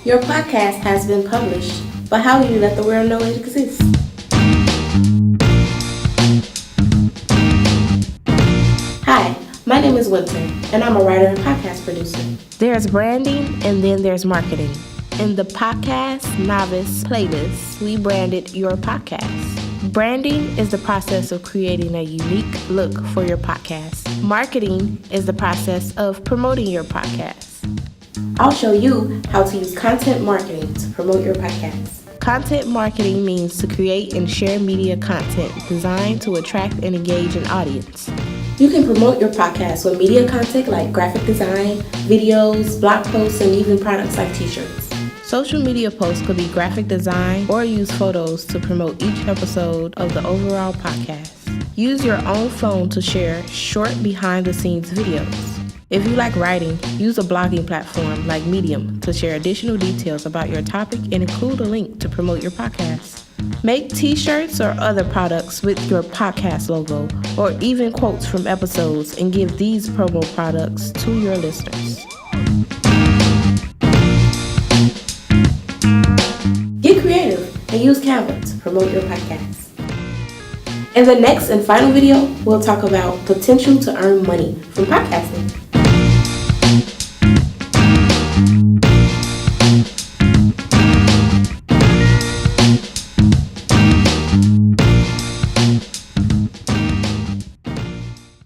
Your podcast has been published, but how will you let the world know it exists? Hi, my name is Winter, and I'm a writer and podcast producer. There's branding, and then there's marketing. In the Podcast Novice playlist, we branded your podcast. Branding is the process of creating a unique look for your podcast. Marketing is the process of promoting your podcast. I'll show you how to use content marketing to promote your podcast. Content marketing means to create and share media content designed to attract and engage an audience. You can promote your podcast with media content like graphic design, videos, blog posts, and even products like t-shirts. Social media posts could be graphic design or use photos to promote each episode of the overall podcast. Use your own phone to share short behind-the-scenes videos. If you like writing, use a blogging platform like Medium to share additional details about your topic and include a link to promote your podcast. Make t-shirts or other products with your podcast logo or even quotes from episodes and give these promo products to your listeners. Get creative and use Canva to promote your podcast. In the next and final video, we'll talk about potential to earn money from podcasting.